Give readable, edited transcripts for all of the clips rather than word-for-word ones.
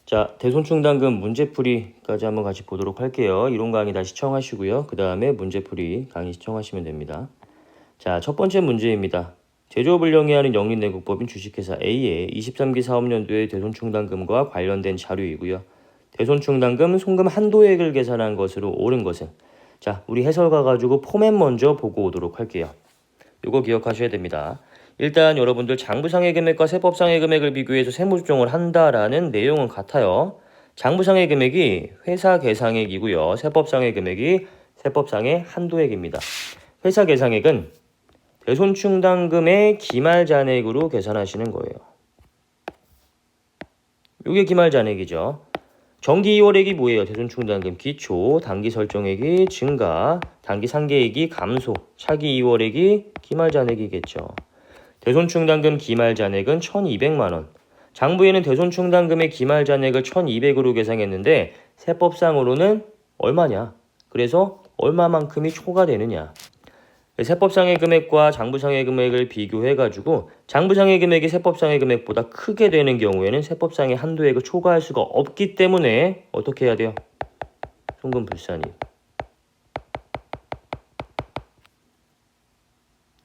자, 대손충당금 문제풀이까지 한번 같이 보도록 할게요. 이론 강의 다 시청하시고요. 그 다음에 문제풀이 강의 시청하시면 됩니다. 자, 첫 번째 문제입니다. 제조업을 영위하는 영리내국법인 주식회사 A의 23기 사업년도의 대손충당금과 관련된 자료이고요. 대손충당금 송금 한도액을 계산한 것으로 옳은 것은, 자, 우리 해설가 가지고 포맷 먼저 보고 오도록 할게요. 이거 기억하셔야 됩니다. 일단 여러분들 장부상의 금액과 세법상의 금액을 비교해서 세무조정을 한다라는 내용은 같아요. 장부상의 금액이 회사 계상액이고요. 세법상의 금액이 세법상의 한도액입니다. 회사 계상액은 대손충당금의 기말잔액으로 계산하시는 거예요. 이게 기말잔액이죠. 정기 2월액이 뭐예요? 대손충당금 기초, 단기 설정액이 증가, 단기 상계액이 감소, 차기 2월액이 기말잔액이겠죠. 대손충당금 기말잔액은 1,200만원. 장부에는 대손충당금의 기말잔액을 1,200으로 계상했는데 세법상으로는 얼마냐? 그래서 얼마만큼이 초과되느냐? 세법상의 금액과 장부상의 금액을 비교해가지고 장부상의 금액이 세법상의 금액보다 크게 되는 경우에는 세법상의 한도액을 초과할 수가 없기 때문에 어떻게 해야 돼요? 송금불산이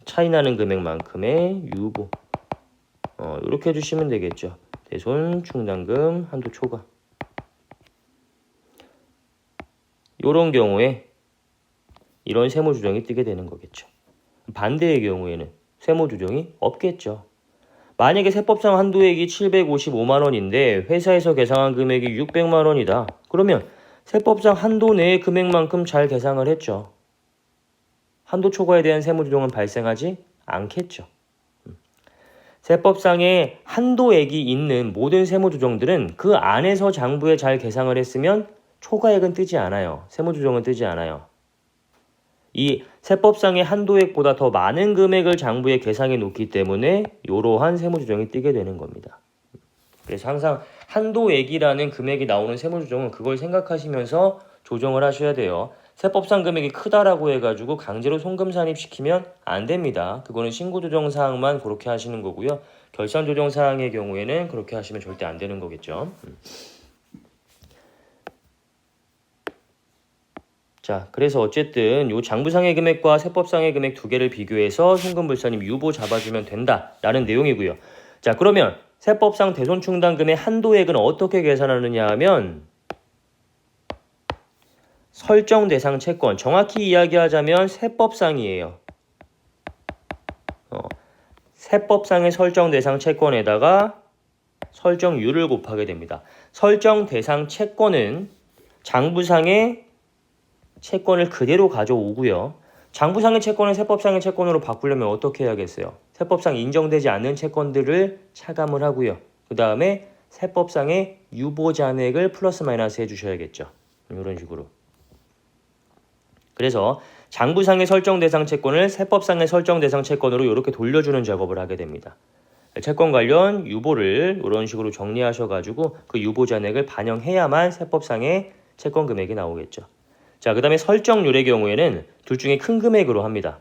차이나는 금액만큼의 유보 이렇게 해주시면 되겠죠. 대손충당금 한도 초과. 이런 경우에 이런 세무조정이 뜨게 되는 거겠죠. 반대의 경우에는 세무조정이 없겠죠. 만약에 세법상 한도액이 755만 원인데 회사에서 계상한 금액이 600만 원이다. 그러면 세법상 한도 내의 금액만큼 잘 계상을 했죠. 한도 초과에 대한 세무조정은 발생하지 않겠죠. 세법상에 한도액이 있는 모든 세무조정들은 그 안에서 장부에 잘 계상을 했으면 초과액은 뜨지 않아요. 세무조정은 뜨지 않아요. 이 세법상의 한도액보다 더 많은 금액을 장부에 계상해 놓기 때문에 이러한 세무조정이 뜨게 되는 겁니다. 그래서 항상 한도액이라는 금액이 나오는 세무조정은 그걸 생각하시면서 조정을 하셔야 돼요. 세법상 금액이 크다라고 해가지고 강제로 송금 산입시키면 안 됩니다. 그거는 신고조정사항만 그렇게 하시는 거고요. 결산조정사항의 경우에는 그렇게 하시면 절대 안 되는 거겠죠. 자, 그래서 어쨌든 요 장부상의 금액과 세법상의 금액 두 개를 비교해서 송금불산임 유보 잡아주면 된다라는 내용이고요. 자, 그러면 세법상 대손충당금의 한도액은 어떻게 계산하느냐 하면 설정 대상 채권, 정확히 이야기하자면 세법상이에요. 세법상의 설정 대상 채권에다가 설정율을 곱하게 됩니다. 설정 대상 채권은 장부상의 채권을 그대로 가져오고요. 장부상의 채권을 세법상의 채권으로 바꾸려면 어떻게 해야겠어요? 세법상 인정되지 않는 채권들을 차감을 하고요. 그 다음에 세법상의 유보잔액을 플러스 마이너스 해주셔야겠죠. 이런 식으로. 그래서 장부상의 설정 대상 채권을 세법상의 설정 대상 채권으로 이렇게 돌려주는 작업을 하게 됩니다. 채권 관련 유보를 이런 식으로 정리하셔가지고 그 유보잔액을 반영해야만 세법상의 채권 금액이 나오겠죠. 자, 그 다음에 설정률의 경우에는 둘 중에 큰 금액으로 합니다.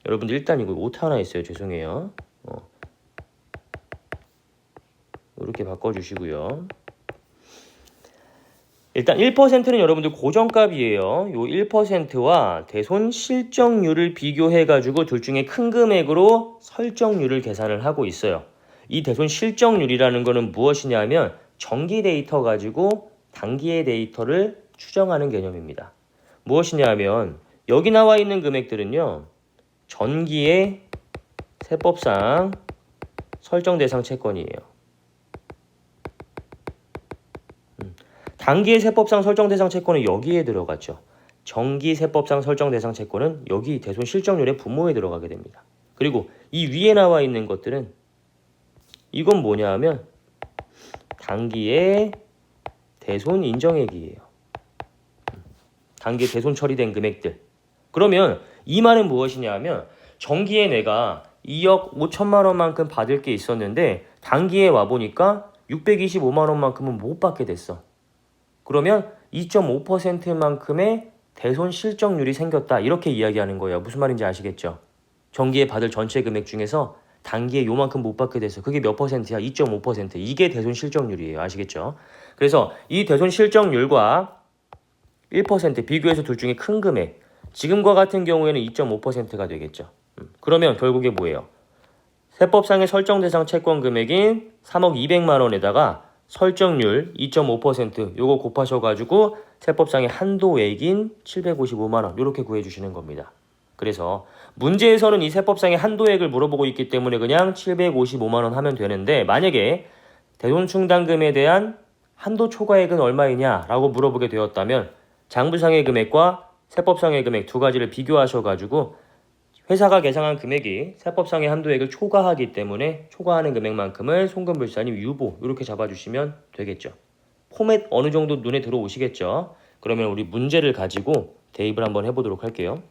여러분들 일단 이거 오타 하나 있어요. 죄송해요. 이렇게 바꿔주시고요. 일단 1%는 여러분들 고정값이에요. 요 1%와 대손 실정률을 비교해가지고 둘 중에 큰 금액으로 설정률을 계산을 하고 있어요. 이 대손 실정률이라는 거는 무엇이냐면 정기 데이터 가지고 단기의 데이터를 추정하는 개념입니다. 무엇이냐 하면 여기 나와 있는 금액들은요. 전기의 세법상 설정 대상 채권이에요. 단기의 세법상 설정 대상 채권은 여기에 들어갔죠. 정기 세법상 설정 대상 채권은 여기 대손 실정률의 분모에 들어가게 됩니다. 그리고 이 위에 나와 있는 것들은 이건 뭐냐 하면 단기의 대손 인정액이에요. 단기에 대손 처리된 금액들. 그러면 이 말은 무엇이냐 하면 정기에 내가 2억 5천만 원만큼 받을 게 있었는데 단기에 와보니까 625만 원만큼은 못 받게 됐어. 그러면 2.5%만큼의 대손 실정률이 생겼다. 이렇게 이야기하는 거예요. 무슨 말인지 아시겠죠? 정기에 받을 전체 금액 중에서 단기에 요만큼 못 받게 돼서 그게 몇 퍼센트야? 2.5%. 이게 대손 실적률이에요. 아시겠죠? 그래서 이 대손 실적률과 1% 비교해서 둘 중에 큰 금액. 지금과 같은 경우에는 2.5%가 되겠죠. 그러면 결국에 뭐예요? 세법상의 설정 대상 채권 금액인 3억 200만 원에다가 설정률 2.5% 요거 곱하셔가지고 세법상의 한도액인 755만 원 이렇게 구해주시는 겁니다. 그래서 문제에서는 이 세법상의 한도액을 물어보고 있기 때문에 그냥 755만 원 하면 되는데 만약에 대손 충당금에 대한 한도 초과액은 얼마이냐라고 물어보게 되었다면 장부상의 금액과 세법상의 금액 두 가지를 비교하셔가지고 회사가 계상한 금액이 세법상의 한도액을 초과하기 때문에 초과하는 금액만큼을 송금불산임 유보 이렇게 잡아주시면 되겠죠. 포맷 어느 정도 눈에 들어오시겠죠? 그러면 우리 문제를 가지고 대입을 한번 해보도록 할게요.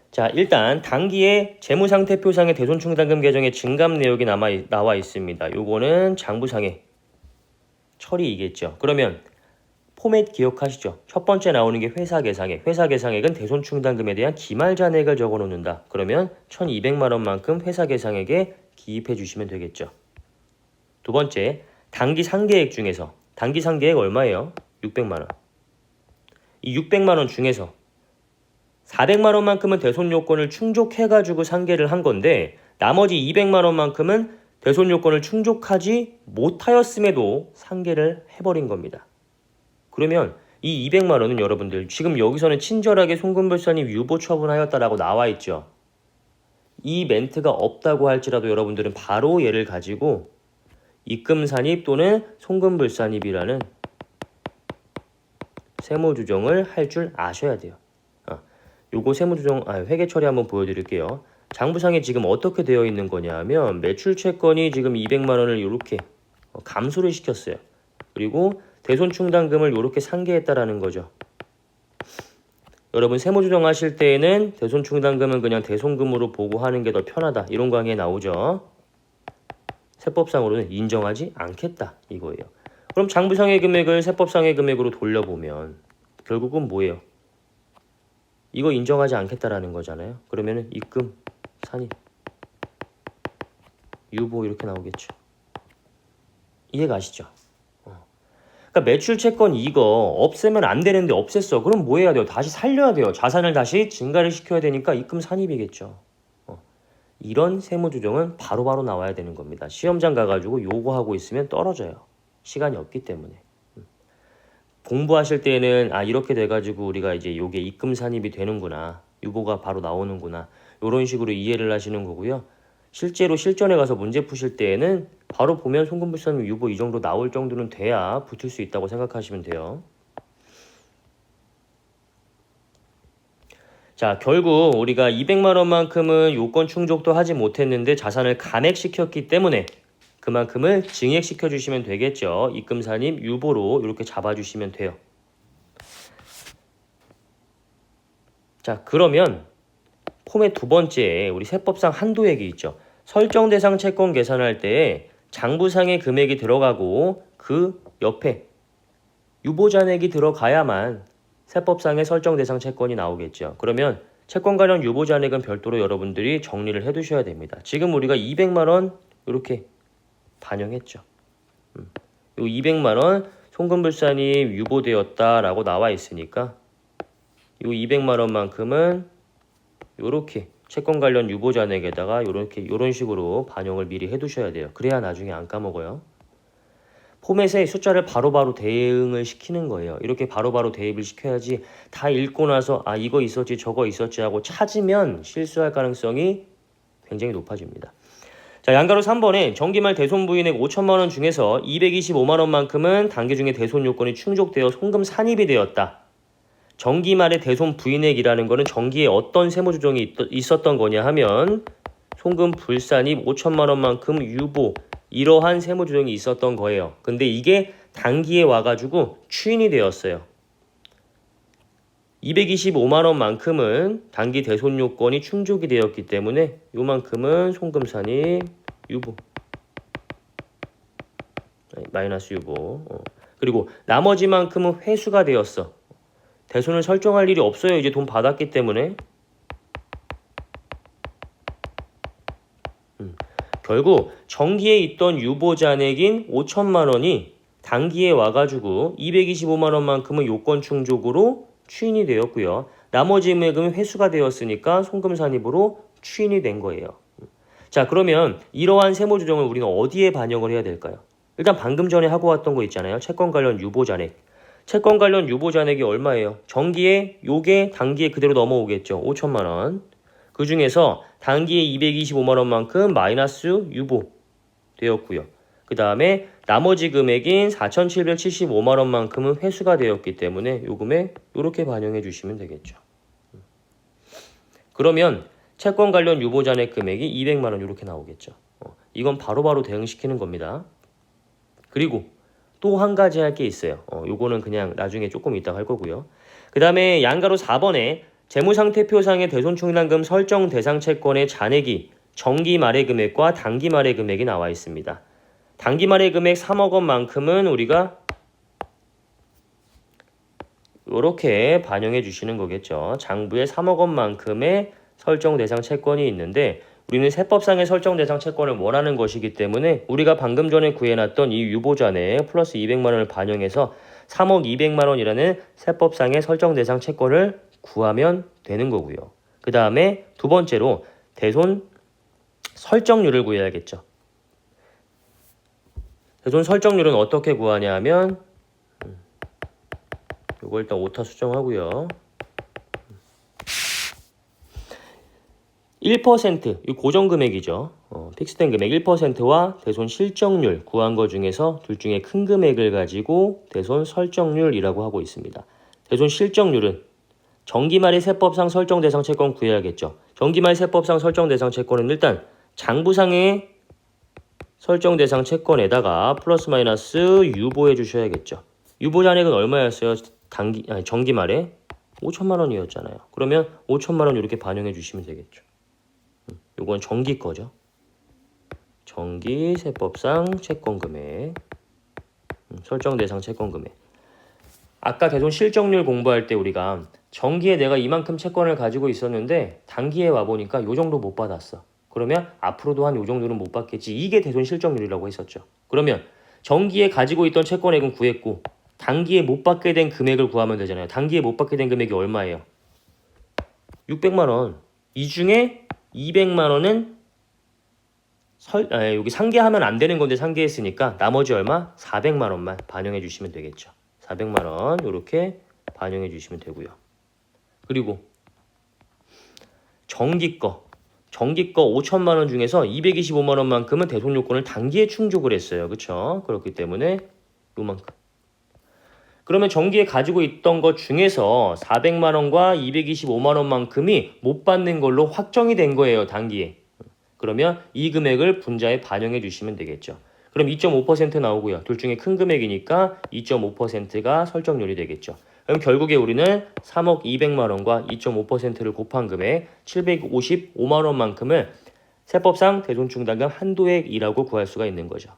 자, 일단 단기에 재무상태표상의 대손충당금 계정의 증감 내역이 나와 있습니다. 요거는 장부상의 처리이겠죠. 그러면 포맷 기억하시죠? 첫 번째 나오는 게 회사 계상액. 회사 계상액은 대손충당금에 대한 기말 잔액을 적어 놓는다. 그러면 1,200만 원만큼 회사 계상액에 기입해 주시면 되겠죠. 두 번째, 단기 상계액 중에서 단기 상계액 얼마예요? 600만 원. 이 600만 원 중에서 400만 원만큼은 대손 요건을 충족해 가지고 상계를 한 건데 나머지 200만 원만큼은 대손 요건을 충족하지 못하였음에도 상계를 해버린 겁니다. 그러면 이 200만 원은 여러분들 지금 여기서는 친절하게 송금불산임 유보 처분하였다라고 나와 있죠. 이 멘트가 없다고 할지라도 여러분들은 바로 얘를 가지고 입금산입 또는 송금불산입이라는 세무조정을 할 줄 아셔야 돼요. 요거 세무조정 회계 처리 한번 보여드릴게요. 장부상에 지금 어떻게 되어 있는 거냐 하면 매출 채권이 지금 200만 원을 이렇게 감소를 시켰어요. 그리고 대손 충당금을 이렇게 상계했다라는 거죠. 여러분 세무조정 하실 때에는 대손 충당금은 그냥 대손금으로 보고 하는 게 더 편하다. 이런 강의에 나오죠. 세법상으로는 인정하지 않겠다 이거예요. 그럼 장부상의 금액을 세법상의 금액으로 돌려보면 결국은 뭐예요? 이거 인정하지 않겠다라는 거잖아요. 그러면은 입금, 산입, 유보 이렇게 나오겠죠. 이해가시죠? 그러니까 매출 채권 이거 없애면 안 되는데 없앴어. 그럼 뭐 해야 돼요? 다시 살려야 돼요. 자산을 다시 증가를 시켜야 되니까 입금 산입이겠죠. 이런 세무조정은 바로바로 나와야 되는 겁니다. 시험장 가가지고 요거 하고 있으면 떨어져요. 시간이 없기 때문에. 공부하실 때는 이렇게 돼가지고 우리가 이제 요게 입금 산입이 되는구나. 유보가 바로 나오는구나. 요런 식으로 이해를 하시는 거고요. 실제로 실전에 가서 문제 푸실 때에는 바로 보면 송금불산임 유보 이 정도 나올 정도는 돼야 붙을 수 있다고 생각하시면 돼요. 자, 결국 우리가 200만 원만큼은 요건 충족도 하지 못했는데 자산을 감액시켰기 때문에 그만큼을 증액시켜 주시면 되겠죠. 입금 산입 유보로 이렇게 잡아주시면 돼요. 자, 그러면 포맷 두 번째 우리 세법상 한도액이 있죠. 설정 대상 채권 계산할 때 장부상의 금액이 들어가고 그 옆에 유보 잔액이 들어가야만 세법상의 설정 대상 채권이 나오겠죠. 그러면 채권 관련 유보 잔액은 별도로 여러분들이 정리를 해 두셔야 됩니다. 지금 우리가 200만 원 이렇게 반영했죠. 요 200만 원 송금불산임 유보되었다라고 나와 있으니까 요 200만 원만큼은 요렇게 채권 관련 유보 잔액에다가 요런 식으로 반영을 미리 해 두셔야 돼요. 그래야 나중에 안 까먹어요. 포맷에 숫자를 바로바로 대응을 시키는 거예요. 이렇게 바로바로 대입을 시켜야지 다 읽고 나서 이거 있었지 저거 있었지 하고 찾으면 실수할 가능성이 굉장히 높아집니다. 자, 양가로 3번에 정기말 대손 부인액 5천만 원 중에서 225만 원만큼은 단기 중에 대손 요건이 충족되어 송금 산입이 되었다. 정기말의 대손 부인액이라는 거는 정기에 어떤 세무조정이 있었던 거냐 하면 송금 불산입 5천만 원만큼 유보 이러한 세무조정이 있었던 거예요. 근데 이게 단기에 와가지고 추인이 되었어요. 225만 원만큼은 단기 대손 요건이 충족이 되었기 때문에 요만큼은 송금 산입 유보 마이너스 유보. 그리고 나머지만큼은 회수가 되었어. 대손을 설정할 일이 없어요. 이제 돈 받았기 때문에. 결국 정기에 있던 유보 잔액인 5천만 원이 단기에 와가지고 225만 원만큼은 요건 충족으로 추인이 되었고요. 나머지 금액은 회수가 되었으니까 송금산입으로 추인이 된 거예요. 자, 그러면 이러한 세무조정을 우리는 어디에 반영을 해야 될까요? 일단 방금 전에 하고 왔던 거 있잖아요. 채권 관련 유보 잔액. 채권 관련 유보 잔액이 얼마예요? 정기에 요게 단기에 그대로 넘어오겠죠. 5천만 원. 그 중에서 단기에 225만 원만큼 마이너스 유보 되었고요. 그 다음에 나머지 금액인 4,775만 원만큼은 회수가 되었기 때문에 요 금액 이렇게 반영해 주시면 되겠죠. 그러면 채권 관련 유보 잔액 금액이 200만 원 이렇게 나오겠죠. 이건 바로바로 대응시키는 겁니다. 그리고 또 한 가지 할 게 있어요. 요거는 그냥 나중에 조금 이따 할 거고요. 그 다음에 양가로 4번에 재무상태표상의 대손충당금 설정 대상 채권의 잔액이 정기 말의 금액과 단기 말의 금액이 나와 있습니다. 단기 말의 금액 3억 원만큼은 우리가 이렇게 반영해 주시는 거겠죠. 장부에 3억 원만큼의 설정 대상 채권이 있는데 우리는 세법상의 설정 대상 채권을 원하는 것이기 때문에 우리가 방금 전에 구해놨던 이 유보잔액 플러스 200만 원을 반영해서 3억 200만 원이라는 세법상의 설정 대상 채권을 구하면 되는 거고요. 그 다음에 두 번째로 대손 설정률을 구해야겠죠. 대손 설정률은 어떻게 구하냐 하면 요거 일단 오타 수정하고요. 1% 이 고정금액이죠. 픽스된 금액 1%와 대손 실적률 구한 것 중에서 둘 중에 큰 금액을 가지고 대손 설정률이라고 하고 있습니다. 대손 실적률은 정기말의 세법상 설정 대상 채권 구해야겠죠. 정기말 세법상 설정 대상 채권은 일단 장부상의 설정 대상 채권에다가 플러스 마이너스 유보해 주셔야겠죠. 유보 잔액은 얼마였어요? 정기말에 5천만 원이었잖아요. 그러면 5천만 원 이렇게 반영해 주시면 되겠죠. 요건 정기 거죠. 정기 세법상 채권 금액, 설정 대상 채권 금액. 아까 대손 실적률 공부할 때 우리가 정기에 내가 이만큼 채권을 가지고 있었는데 단기에 와보니까 요 정도 못 받았어. 그러면 앞으로도 한 요 정도는 못 받겠지. 이게 대손 실적률이라고 했었죠. 그러면 정기에 가지고 있던 채권액은 구했고 단기에 못 받게 된 금액을 구하면 되잖아요. 단기에 못 받게 된 금액이 얼마예요? 600만 원. 이 중에 200만 원은 여기 상계하면 안 되는 건데 상계했으니까 나머지 얼마? 400만 원만 반영해 주시면 되겠죠. 400만 원 이렇게 반영해 주시면 되고요. 그리고 정기 거 5천만 원 중에서 225만 원만큼은 대손 요건을 단기에 충족을 했어요. 그렇죠? 그렇기 때문에 요만큼. 그러면 정기에 가지고 있던 것 중에서 400만 원과 225만 원만큼이 못 받는 걸로 확정이 된 거예요. 단기에. 그러면 이 금액을 분자에 반영해 주시면 되겠죠. 그럼 2.5% 나오고요. 둘 중에 큰 금액이니까 2.5%가 설정률이 되겠죠. 그럼 결국에 우리는 3억 200만 원과 2.5%를 곱한 금액 755만 원만큼을 세법상 대손충당금 한도액이라고 구할 수가 있는 거죠.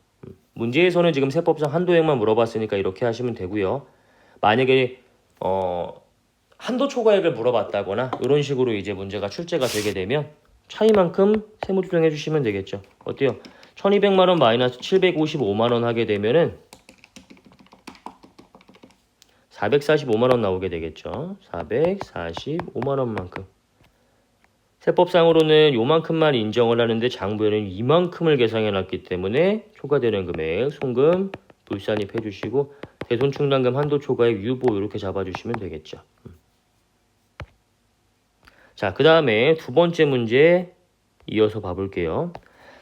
문제에서는 지금 세법상 한도액만 물어봤으니까 이렇게 하시면 되고요. 만약에 한도 초과액을 물어봤다거나 이런 식으로 이제 문제가 출제가 되게 되면 차이만큼 세무조정해 주시면 되겠죠. 어때요? 1200만 원 마이너스 755만 원 하게 되면은 445만 원 나오게 되겠죠. 445만 원만큼. 세법상으로는 요만큼만 인정을 하는데 장부에는 이만큼을 계상해 놨기 때문에 초과되는 금액 송금 불산입 해주시고 대손충당금 한도 초과액 유보 이렇게 잡아주시면 되겠죠. 자, 그 다음에 두 번째 문제 이어서 봐볼게요.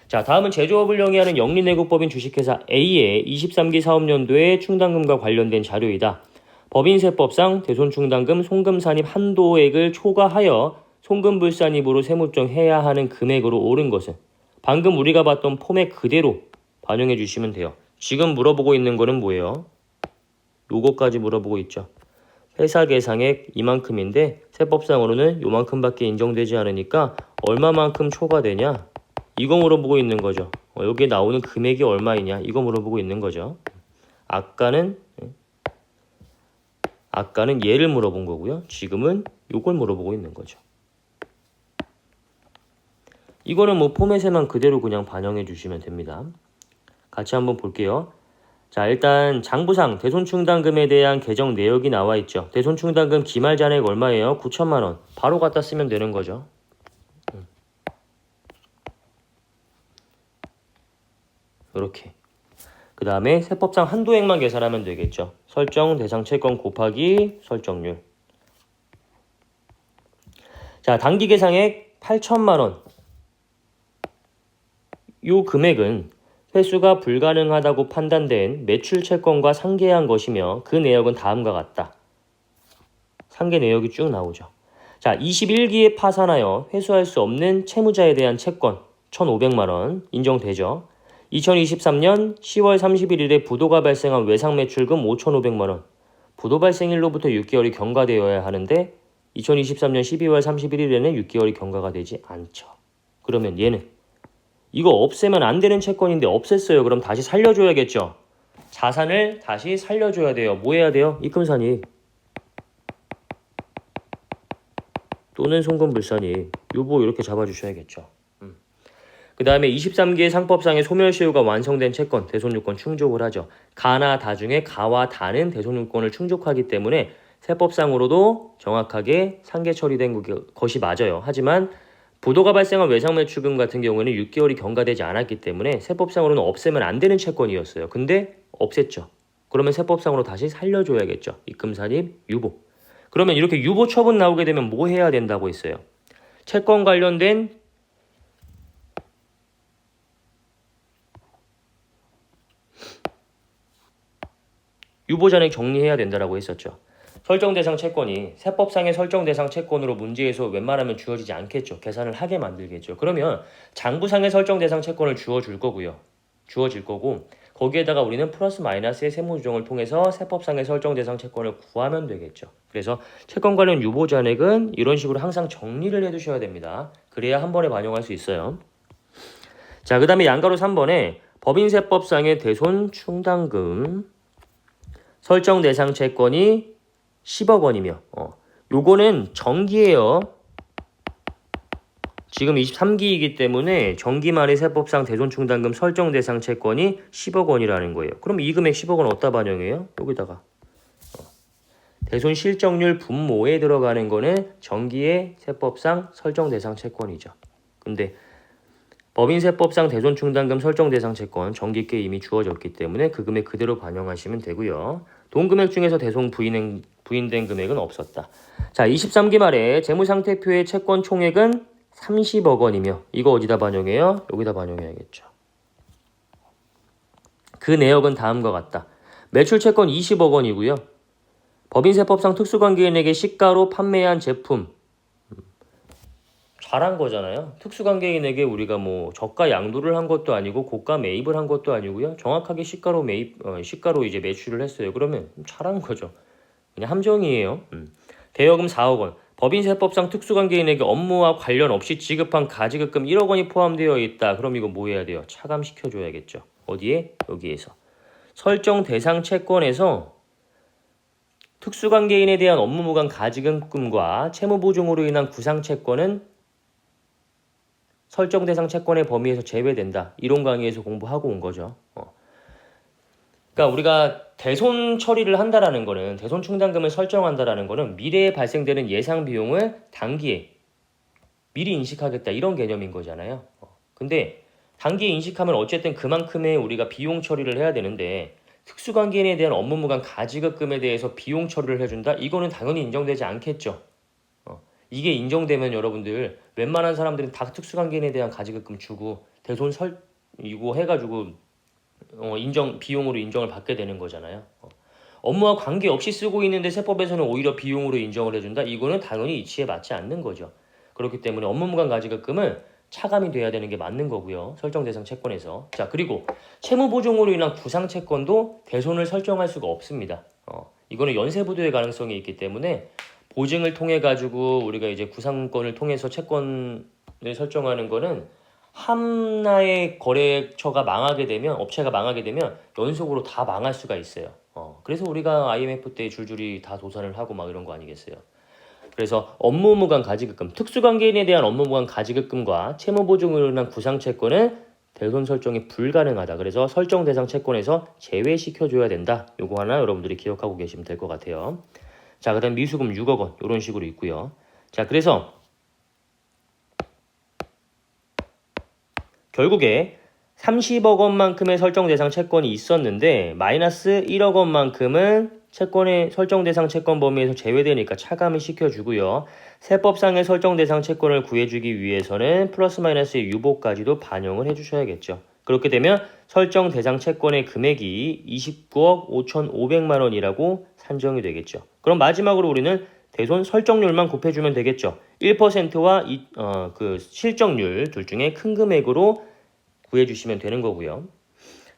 자, 다음은 제조업을 영위하는 영리내국법인 주식회사 A의 23기 사업연도의 충당금과 관련된 자료이다. 법인세법상 대손충당금 송금산입 한도액을 초과하여 송금불산입으로 세무조정해야 하는 금액으로 오른 것은 방금 우리가 봤던 포맷 그대로 반영해 주시면 돼요. 지금 물어보고 있는 거는 뭐예요? 요거까지 물어보고 있죠. 회사 계상액 이만큼인데 세법상으로는 요만큼밖에 인정되지 않으니까 얼마만큼 초과되냐? 이거 물어보고 있는 거죠. 여기에 나오는 금액이 얼마이냐? 이거 물어보고 있는 거죠. 아까는 아까는 얘를 물어본 거고요. 지금은 요걸 물어보고 있는 거죠. 이거는 뭐 포맷에만 그대로 그냥 반영해 주시면 됩니다. 같이 한번 볼게요. 자, 일단 장부상 대손충당금에 대한 개정 내역이 나와 있죠. 대손충당금 기말 잔액 얼마예요? 9천만 원. 바로 갖다 쓰면 되는 거죠. 이렇게. 그 다음에 세법상 한도액만 계산하면 되겠죠. 설정 대상 채권 곱하기 설정률. 자, 단기 계상액 8천만 원. 요 금액은 회수가 불가능하다고 판단된 매출 채권과 상계한 것이며 그 내역은 다음과 같다. 상계 내역이 쭉 나오죠. 자, 21기에 파산하여 회수할 수 없는 채무자에 대한 채권 1,500만 원 인정되죠. 2023년 10월 31일에 부도가 발생한 외상 매출금 5,500만 원. 부도 발생일로부터 6개월이 경과되어야 하는데 2023년 12월 31일에는 6개월이 경과가 되지 않죠. 그러면 얘는 이거 없애면 안 되는 채권인데 없앴어요. 그럼 다시 살려줘야겠죠. 자산을 다시 살려줘야 돼요. 뭐 해야 돼요? 입금산입 또는 송금불산입. 요거 이렇게 잡아주셔야겠죠. 그 다음에 23기의 상법상의 소멸시효가 완성된 채권 대손유권 충족을 하죠. 가나 다 중에 가와 다는 대손유권을 충족하기 때문에 세법상으로도 정확하게 상계 처리된 것이 맞아요. 하지만 부도가 발생한 외상매출금 같은 경우에는 6개월이 경과되지 않았기 때문에 세법상으로는 없애면 안 되는 채권이었어요. 근데 없앴죠. 그러면 세법상으로 다시 살려줘야겠죠. 입금산입 유보. 그러면 이렇게 유보 처분 나오게 되면 뭐 해야 된다고 했어요? 채권 관련된 유보잔액 정리해야 된다고 했었죠. 설정 대상 채권이 세법상의 설정 대상 채권으로 문제에서 웬만하면 주어지지 않겠죠. 계산을 하게 만들겠죠. 그러면 장부상의 설정 대상 채권을 주어질 거고 거기에다가 우리는 플러스 마이너스의 세무조정을 통해서 세법상의 설정 대상 채권을 구하면 되겠죠. 그래서 채권 관련 유보잔액은 이런 식으로 항상 정리를 해두셔야 됩니다. 그래야 한 번에 반영할 수 있어요. 자, 그 다음에 양가로 3번에 법인세법상의 대손 충당금 설정 대상 채권이 10억 원이며 요거는 정기예요. 지금 23기이기 때문에 정기 말의 세법상 대손충당금 설정 대상 채권이 10억 원이라는 거예요. 그럼 이 금액 10억 원 어디다 반영해요? 여기다가 대손 실적률 분모에 들어가는 거는 정기의 세법상 설정 대상 채권이죠. 근데 법인세법상 대손충당금 설정 대상 채권 정기께 이미 주어졌기 때문에 그 금액 그대로 반영하시면 되고요. 돈 금액 중에서 대손 부인된 금액은 없었다. 자, 23기 말에 재무상태표의 채권 총액은 30억 원이며 이거 어디다 반영해요? 여기다 반영해야겠죠. 그 내역은 다음과 같다. 매출채권 20억 원이고요. 법인세법상 특수관계인에게 시가로 판매한 제품 잘한 거잖아요. 특수관계인에게 우리가 뭐 저가 양도를 한 것도 아니고 고가 매입을 한 것도 아니고요. 정확하게 시가로 이제 매출을 했어요. 그러면 잘한 거죠. 그냥 함정이에요. 대여금 4억 원. 법인세법상 특수관계인에게 업무와 관련 없이 지급한 가지급금 1억 원이 포함되어 있다. 그럼 이거 뭐 해야 돼요? 차감시켜줘야겠죠. 어디에? 여기에서. 설정 대상 채권에서 특수관계인에 대한 업무무관 가지급금과 채무보증으로 인한 구상채권은 설정 대상 채권의 범위에서 제외된다. 이론 강의에서 공부하고 온 거죠. 그러니까 우리가 대손 처리를 한다라는 거는 대손 충당금을 설정한다라는 거는 미래에 발생되는 예상 비용을 단기에 미리 인식하겠다 이런 개념인 거잖아요. 근데 단기에 인식하면 어쨌든 그만큼의 우리가 비용 처리를 해야 되는데 특수관계인에 대한 업무무관 가지급금에 대해서 비용 처리를 해준다? 이거는 당연히 인정되지 않겠죠. 이게 인정되면 여러분들 웬만한 사람들은 다 특수관계인에 대한 가지급금 주고 대손 이거 해가지고 비용으로 인정을 받게 되는 거잖아요. 업무와 관계없이 쓰고 있는데 세법에서는 오히려 비용으로 인정을 해준다? 이거는 당연히 이치에 맞지 않는 거죠. 그렇기 때문에 업무무관 가지급금은 차감이 돼야 되는 게 맞는 거고요. 설정 대상 채권에서. 자, 그리고 채무보증으로 인한 구상채권도 대손을 설정할 수가 없습니다. 이거는 연쇄부도의 가능성이 있기 때문에 보증을 통해 가지고 우리가 이제 구상권을 통해서 채권을 설정하는 거는 하나의 거래처가 망하게 되면 업체가 망하게 되면 연속으로 다 망할 수가 있어요. 그래서 우리가 IMF 때 줄줄이 다 도산을 하고 막 이런 거 아니겠어요. 그래서 업무무관 가지급금, 특수관계인에 대한 업무무관 가지급금과 채무보증으로 인한 구상채권은 대손 설정이 불가능하다. 그래서 설정 대상 채권에서 제외시켜줘야 된다. 요거 하나 여러분들이 기억하고 계시면 될 것 같아요. 자, 그 다음 미수금 6억 원 이런 식으로 있고요. 자, 그래서 결국에 30억 원만큼의 설정 대상 채권이 있었는데 마이너스 1억 원만큼은 채권의 설정 대상 채권 범위에서 제외되니까 차감을 시켜주고요. 세법상의 설정 대상 채권을 구해주기 위해서는 플러스 마이너스의 유보까지도 반영을 해주셔야겠죠. 그렇게 되면 설정 대상 채권의 금액이 29억 5,500만 원이라고 산정이 되겠죠. 그럼 마지막으로 우리는 대손 설정률만 곱해주면 되겠죠. 1%와 그 실적률 둘 중에 큰 금액으로 구해주시면 되는 거고요.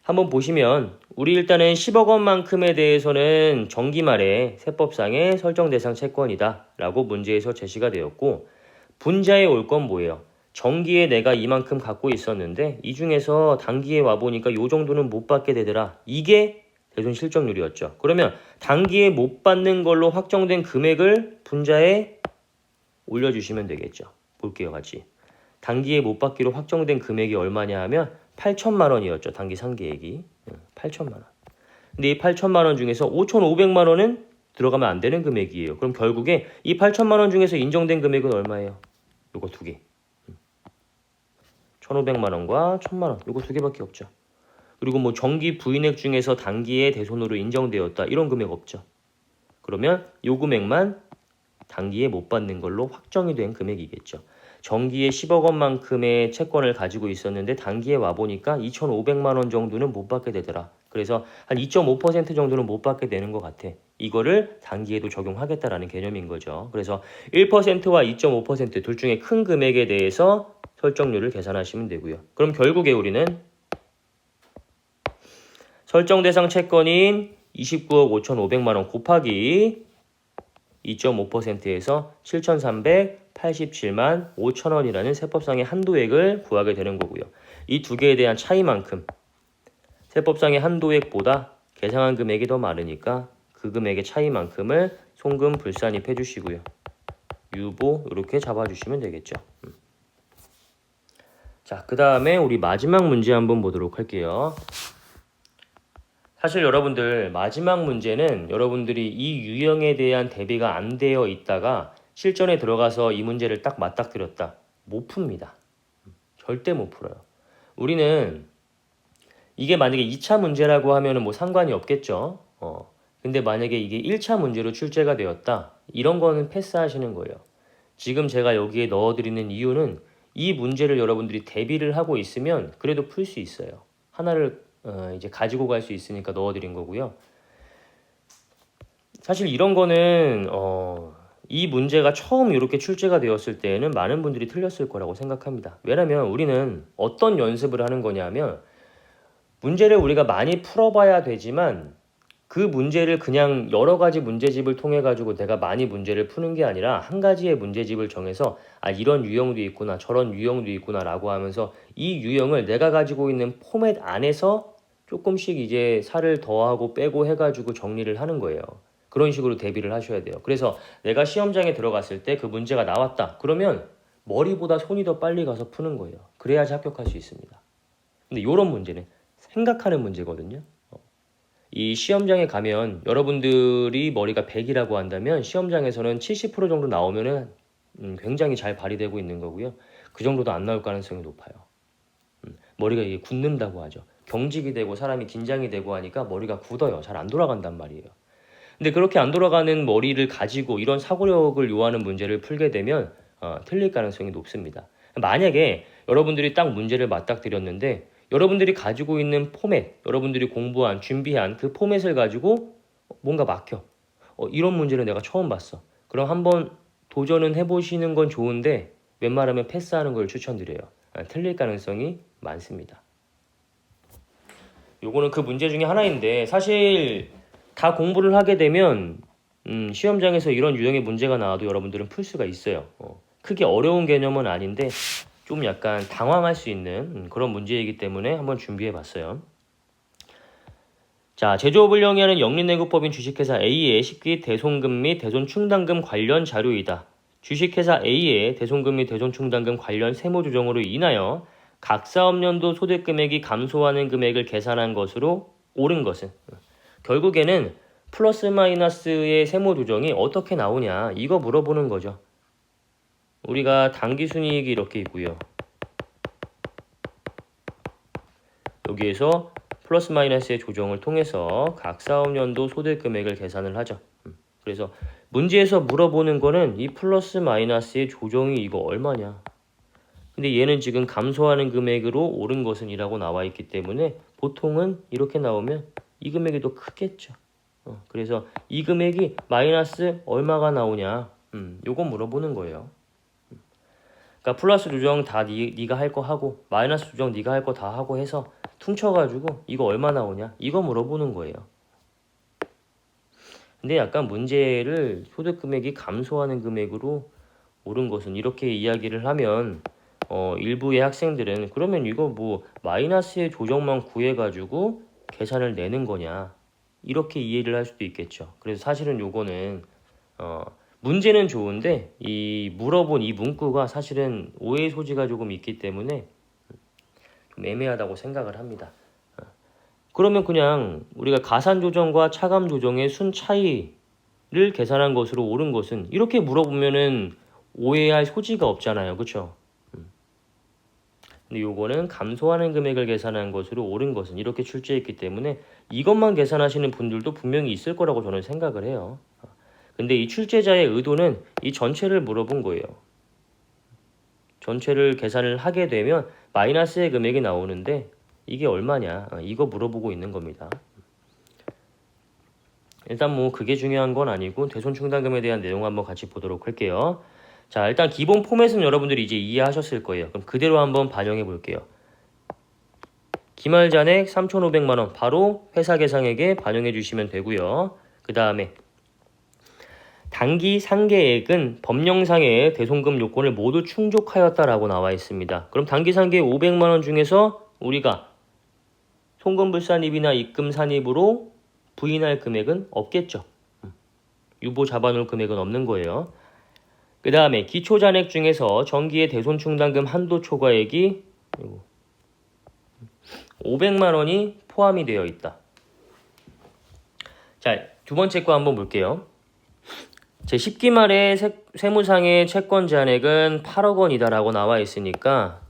한번 보시면 우리 일단은 10억 원만큼에 대해서는 정기 말에 세법상의 설정 대상 채권이다 라고 문제에서 제시가 되었고, 분자에 올 건 뭐예요? 정기에 내가 이만큼 갖고 있었는데 이 중에서 단기에 와보니까 요 정도는 못 받게 되더라. 이게 대손 실적률이었죠. 그러면 단기에 못 받는 걸로 확정된 금액을 분자에 올려주시면 되겠죠. 볼게요, 같이. 단기에 못 받기로 확정된 금액이 얼마냐 하면 8천만 원이었죠. 단기 상계액이 8천만 원. 근데 이 8천만 원 중에서 5,500만 원은 들어가면 안 되는 금액이에요. 그럼 결국에 이 8천만 원 중에서 인정된 금액은 얼마예요? 요거 두 개. 1,500만 원과 1,000만 원. 요거 두 개밖에 없죠. 그리고 뭐 정기 부인액 중에서 단기에 대손으로 인정되었다. 이런 금액 없죠. 그러면 요 금액만 단기에 못 받는 걸로 확정이 된 금액이겠죠. 정기에 10억 원만큼의 채권을 가지고 있었는데 단기에 와보니까 2,500만 원 정도는 못 받게 되더라. 그래서 한 2.5% 정도는 못 받게 되는 것 같아. 이거를 단기에도 적용하겠다라는 개념인 거죠. 그래서 1%와 2.5%둘 중에 큰 금액에 대해서 설정률을 계산하시면 되고요. 그럼 결국에 우리는 설정 대상 채권인 29억 5,500만 원 곱하기 2.5%에서 7,387만 5천 원이라는 세법상의 한도액을 구하게 되는 거고요. 이 두 개에 대한 차이만큼 세법상의 한도액보다 계상한 금액이 더 많으니까 그 금액의 차이만큼을 송금 불산입 해주시고요. 유보 이렇게 잡아주시면 되겠죠. 자, 그 다음에 우리 마지막 문제 한번 보도록 할게요. 사실 여러분들 마지막 문제는 여러분들이 이 유형에 대한 대비가 안 되어 있다가 실전에 들어가서 이 문제를 딱 맞닥뜨렸다. 못 풉니다. 절대 못 풀어요. 우리는 이게 만약에 2차 문제라고 하면은 뭐 상관이 없겠죠. 근데 만약에 이게 1차 문제로 출제가 되었다. 이런 거는 패스하시는 거예요. 지금 제가 여기에 넣어드리는 이유는 이 문제를 여러분들이 대비를 하고 있으면 그래도 풀 수 있어요. 하나를 이제 가지고 갈 수 있으니까 넣어드린 거고요. 사실 이런 거는 이 문제가 처음 이렇게 출제가 되었을 때에는 많은 분들이 틀렸을 거라고 생각합니다. 왜냐면 우리는 어떤 연습을 하는 거냐면 문제를 우리가 많이 풀어봐야 되지만 그 문제를 그냥 여러 가지 문제집을 통해 가지고 내가 많이 문제를 푸는 게 아니라 한 가지의 문제집을 정해서 이런 유형도 있구나 저런 유형도 있구나 라고 하면서 이 유형을 내가 가지고 있는 포맷 안에서 조금씩 이제 살을 더하고 빼고 해가지고 정리를 하는 거예요. 그런 식으로 대비를 하셔야 돼요. 그래서 내가 시험장에 들어갔을 때 그 문제가 나왔다. 그러면 머리보다 손이 더 빨리 가서 푸는 거예요. 그래야지 합격할 수 있습니다. 근데 이런 문제는 생각하는 문제거든요. 이 시험장에 가면 여러분들이 머리가 100이라고 한다면 시험장에서는 70% 정도 나오면은 굉장히 잘 발휘되고 있는 거고요. 그 정도도 안 나올 가능성이 높아요. 머리가 이게 굳는다고 하죠. 경직이 되고 사람이 긴장이 되고 하니까 머리가 굳어요. 잘 안 돌아간단 말이에요. 근데 그렇게 안 돌아가는 머리를 가지고 이런 사고력을 요하는 문제를 풀게 되면 틀릴 가능성이 높습니다. 만약에 여러분들이 딱 문제를 맞닥뜨렸는데 여러분들이 가지고 있는 포맷, 여러분들이 공부한, 준비한 그 포맷을 가지고 뭔가 막혀. 이런 문제는 내가 처음 봤어. 그럼 한번 도전은 해보시는 건 좋은데 웬만하면 패스하는 걸 추천드려요. 틀릴 가능성이 많습니다. 요거는 그 문제 중에 하나인데 사실 다 공부를 하게 되면 시험장에서 이런 유형의 문제가 나와도 여러분들은 풀 수가 있어요. 크게 어려운 개념은 아닌데 좀 약간 당황할 수 있는 그런 문제이기 때문에 한번 준비해 봤어요. 자, 제조업을 영위하는 영리내국법인 주식회사 A의 식기 대손금 및 대손충당금 관련 자료이다. 주식회사 A의 대손금 및 대손충당금 관련 세무조정으로 인하여 각 사업연도 소득금액이 감소하는 금액을 계산한 것으로 옳은 것은, 결국에는 플러스 마이너스의 세무조정이 어떻게 나오냐 이거 물어보는 거죠. 우리가 당기순이익이 이렇게 있고요. 여기에서 플러스 마이너스의 조정을 통해서 각 사업연도 소득금액을 계산을 하죠. 그래서 문제에서 물어보는 거는 이 플러스 마이너스의 조정이 이거 얼마냐. 근데 얘는 지금 감소하는 금액으로 옳은 것은 이라고 나와 있기 때문에 보통은 이렇게 나오면 이 금액이 더 크겠죠. 그래서 이 금액이 마이너스 얼마가 나오냐, 요거 물어보는 거예요. 그러니까 플러스 조정 다 네가 할 거 하고 마이너스 조정 네가 할 거 다 하고 해서 퉁쳐가지고 이거 얼마 나오냐 이거 물어보는 거예요. 근데 약간 문제를 소득 금액이 감소하는 금액으로 옳은 것은 이렇게 이야기를 하면 일부의 학생들은 그러면 이거 뭐 마이너스의 조정만 구해가지고 계산을 내는 거냐 이렇게 이해를 할 수도 있겠죠. 그래서 사실은 요거는 문제는 좋은데 이 물어본 이 문구가 사실은 오해의 소지가 조금 있기 때문에 좀 애매하다고 생각을 합니다. 그러면 그냥 우리가 가산 조정과 차감 조정의 순 차이를 계산한 것으로 옳은 것은 이렇게 물어보면은 오해할 소지가 없잖아요. 그렇죠? 근데 요거는 감소하는 금액을 계산한 것으로 옳은 것은 이렇게 출제했기 때문에 이것만 계산하시는 분들도 분명히 있을 거라고 저는 생각을 해요. 근데 이 출제자의 의도는 이 전체를 물어본 거예요. 전체를 계산을 하게 되면 마이너스의 금액이 나오는데 이게 얼마냐 이거 물어보고 있는 겁니다. 일단 뭐 그게 중요한 건 아니고 대손충당금에 대한 내용 한번 같이 보도록 할게요. 자, 일단 기본 포맷은 여러분들이 이제 이해하셨을 거예요. 그럼 그대로 한번 반영해 볼게요. 기말 잔액 3,500만 원 바로 회사 계상액에 반영해 주시면 되고요. 그 다음에 당기 상계액은 법령상의 대손금 요건을 모두 충족하였다라고 나와 있습니다. 그럼 당기 상계액 500만 원 중에서 우리가 송금불산입이나 입금산입으로 부인할 금액은 없겠죠. 유보 잡아놓을 금액은 없는 거예요. 그 다음에 기초잔액 중에서 정기의 대손충당금 한도 초과액이 500만 원이 포함이 되어 있다. 자, 두 번째 거 한번 볼게요. 제10기 말에 세무상의 채권 잔액은 8억 원이다라고 나와 있으니까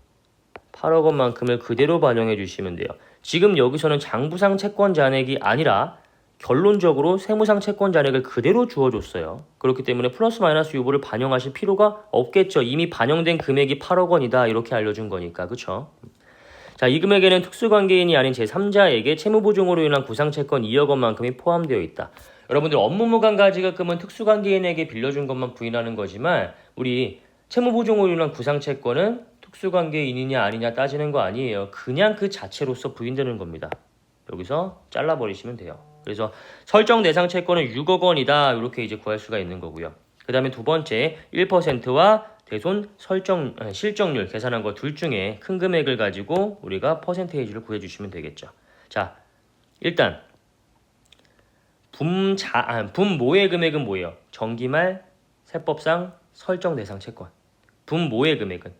8억 원만큼을 그대로 반영해 주시면 돼요. 지금 여기서는 장부상 채권 잔액이 아니라 결론적으로 세무상 채권 잔액을 그대로 주어줬어요. 그렇기 때문에 플러스 마이너스 유보를 반영하실 필요가 없겠죠. 이미 반영된 금액이 8억 원이다 이렇게 알려준 거니까. 그쵸? 자, 이 금액에는 특수관계인이 아닌 제3자에게 채무보증으로 인한 구상채권 2억 원만큼이 포함되어 있다. 여러분들 업무무관 가지급금은 특수관계인에게 빌려준 것만 부인하는 거지만 우리 채무보증으로 인한 구상채권은 특수관계인이냐 아니냐 따지는 거 아니에요. 그냥 그 자체로서 부인되는 겁니다. 여기서 잘라버리시면 돼요. 그래서 설정 대상 채권은 6억 원이다 이렇게 이제 구할 수가 있는 거고요. 그 다음에 두 번째 1%와 대손 실적률 계산한 거 둘 중에 큰 금액을 가지고 우리가 퍼센테이지를 구해주시면 되겠죠. 자, 일단 분모의 금액은 뭐예요? 정기말 세법상 설정 대상 채권. 분모의 금액은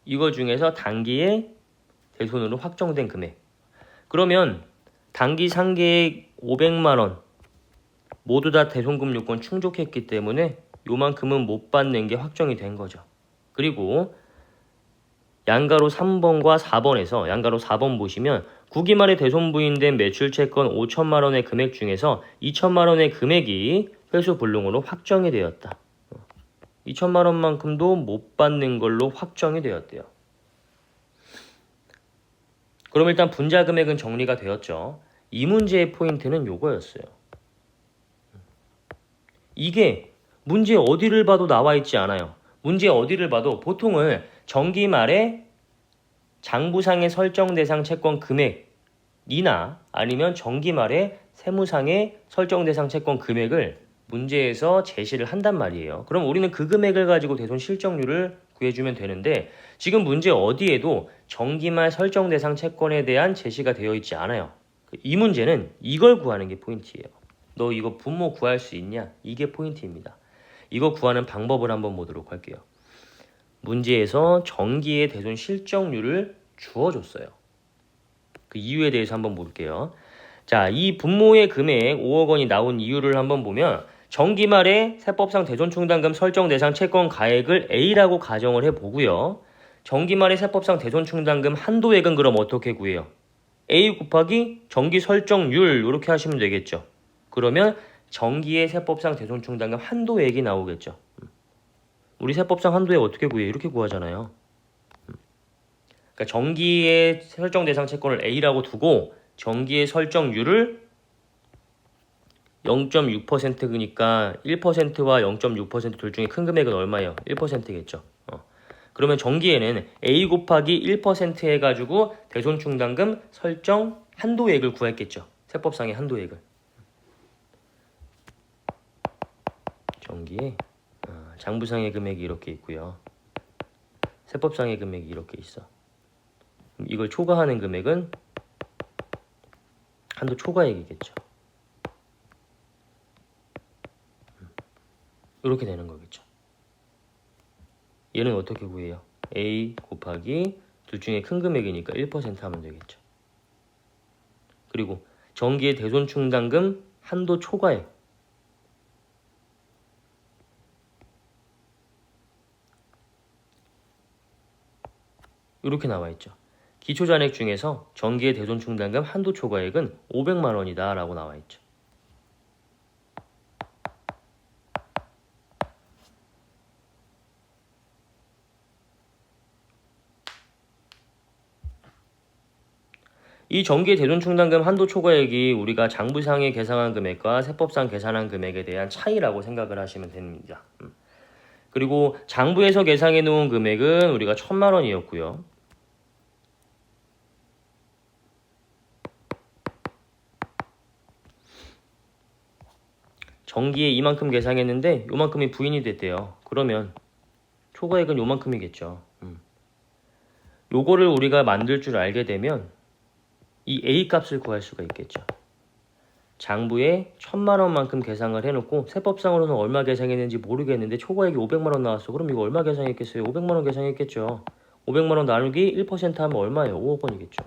이거 중에서 단기에 대손으로 확정된 금액. 그러면 단기 상계액 500만 원 모두 다 대손금 요건 충족했기 때문에 요만큼은 못 받는 게 확정이 된 거죠. 그리고 양가로 3번과 4번에서 양가로 4번 보시면 9기 말에 대손 부인된 매출채권 5천만 원의 금액 중에서 2천만 원의 금액이 회수 불능으로 확정이 되었다. 2천만 원만큼도 못 받는 걸로 확정이 되었대요. 그럼 일단 분자 금액은 정리가 되었죠. 이 문제의 포인트는 요거였어요. 이게 문제 어디를 봐도 나와 있지 않아요. 문제 어디를 봐도 보통은 정기 말에 장부상의 설정 대상 채권 금액이나 아니면 정기 말에 세무상의 설정 대상 채권 금액을 문제에서 제시를 한단 말이에요. 그럼 우리는 그 금액을 가지고 대손 실적률을 구해주면 되는데 지금 문제 어디에도 정기말 설정 대상 채권에 대한 제시가 되어 있지 않아요. 이 문제는 이걸 구하는 게 포인트예요. 너 이거 분모 구할 수 있냐? 이게 포인트입니다. 이거 구하는 방법을 한번 보도록 할게요. 문제에서 전기의 대손 실적률을 주어줬어요. 그 이유에 대해서 한번 볼게요. 자, 이 분모의 금액 5억 원이 나온 이유를 한번 보면 정기 말에 세법상 대손충당금 설정 대상 채권 가액을 A라고 가정을 해보고요. 정기 말에 세법상 대손충당금 한도액은 그럼 어떻게 구해요? A 곱하기 정기 설정률 이렇게 하시면 되겠죠. 그러면 정기의 세법상 대손충당금 한도액이 나오겠죠. 우리 세법상 한도액 어떻게 구해요? 이렇게 구하잖아요. 그러니까 정기의 설정 대상 채권을 A라고 두고 정기의 설정률을 0.6%니까 1%와 0.6%둘 중에 큰 금액은 얼마예요? 1%겠죠. 그러면 정기에는 A 곱하기 1% 해가지고 대손충당금 설정 한도액을 구했겠죠. 세법상의 한도액을. 정기에 장부상의 금액이 이렇게 있고요. 세법상의 금액이 이렇게 있어. 이걸 초과하는 금액은 한도 초과액이겠죠. 이렇게 되는 거겠죠. 얘는 어떻게 구해요? A 곱하기 둘 중에 큰 금액이니까 1% 하면 되겠죠. 그리고 정기의 대손충당금 한도 초과액. 이렇게 나와 있죠. 기초잔액 중에서 정기의 대손충당금 한도 초과액은 500만 원이다 라고 나와 있죠. 이 정기의 대손충당금 한도 초과액이 우리가 장부상에 계산한 금액과 세법상 계산한 금액에 대한 차이라고 생각을 하시면 됩니다. 그리고 장부에서 계산해 놓은 금액은 우리가 1,000만 원이었고요. 정기에 이만큼 계산했는데 요만큼이 부인이 됐대요. 그러면 초과액은 요만큼이겠죠. 요거를 우리가 만들 줄 알게 되면 이 A 값을 구할 수가 있겠죠. 장부에 1,000만 원만큼 계산을 해놓고 세법상으로는 얼마 계산했는지 모르겠는데 초과액이 500만 원 나왔어. 그럼 이거 얼마 계산했겠어요? 500만 원 계산했겠죠. 500만 원 나누기 1% 하면 얼마예요? 5억 원이겠죠.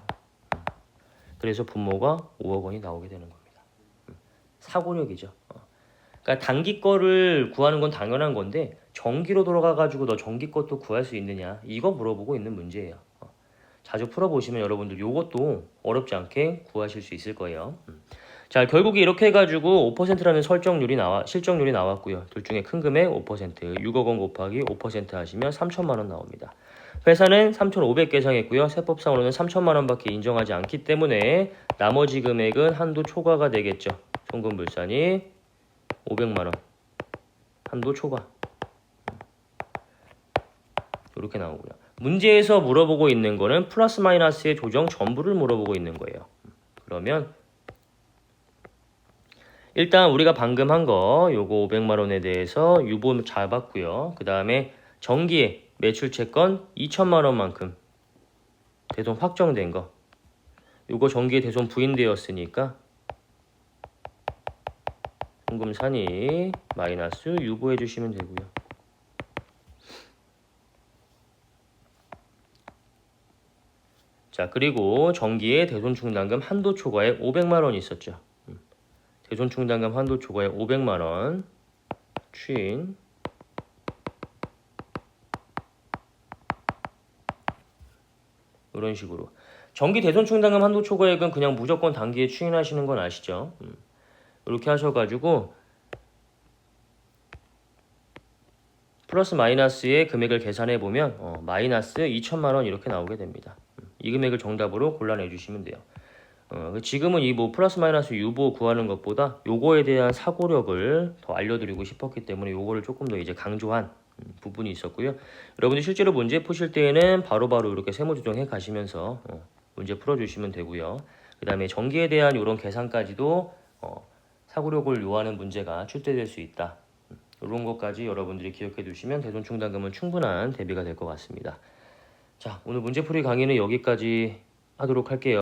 그래서 분모가 5억 원이 나오게 되는 겁니다. 사고력이죠. 그러니까 단기 거를 구하는 건 당연한 건데 정기로 돌아가가지고 너 정기 것도 구할 수 있느냐 이거 물어보고 있는 문제예요. 자주 풀어보시면 여러분들 이것도 어렵지 않게 구하실 수 있을 거예요. 자, 결국에 이렇게 해가지고 5%라는 실적률이 나왔고요. 둘 중에 큰 금액 5%, 6억 원 곱하기 5% 하시면 3천만 원 나옵니다. 회사는 3,500 계상했고요. 세법상으로는 3천만 원밖에 인정하지 않기 때문에 나머지 금액은 한도 초과가 되겠죠. 송금불산이 500만 원, 한도 초과. 이렇게 나오고요. 문제에서 물어보고 있는 거는 플러스 마이너스의 조정 전부를 물어보고 있는 거예요. 그러면 일단 우리가 방금 한 거 요거 500만 원에 대해서 유보 잡았고요. 그 다음에 정기에 매출 채권 2천만 원만큼 대손 확정된 거 요거 정기에 대손 부인되었으니까 송금산이 마이너스 유보해 주시면 되고요. 자, 그리고 정기에 대손충당금 한도 초과액 500만 원 있었죠. 대손충당금 한도 초과액 500만 원 추인 이런 식으로 정기 대손충당금 한도 초과액은 그냥 무조건 단기에 추인하시는 건 아시죠? 이렇게 하셔가지고 플러스 마이너스의 금액을 계산해 보면 마이너스 2천만 원 이렇게 나오게 됩니다. 이 금액을 정답으로 골라내 주시면 돼요. 지금은 이 뭐 플러스 마이너스 유보 구하는 것보다 요거에 대한 사고력을 더 알려드리고 싶었기 때문에 요거를 조금 더 이제 강조한 부분이 있었고요. 여러분들 실제로 문제 푸실 때에는 바로바로 이렇게 세모 조정해 가시면서 문제 풀어주시면 되고요. 그 다음에 전기에 대한 이런 계산까지도 사고력을 요하는 문제가 출제될 수 있다. 이런 것까지 여러분들이 기억해 두시면 대손충당금은 충분한 대비가 될 것 같습니다. 자, 오늘 문제풀이 강의는 여기까지 하도록 할게요.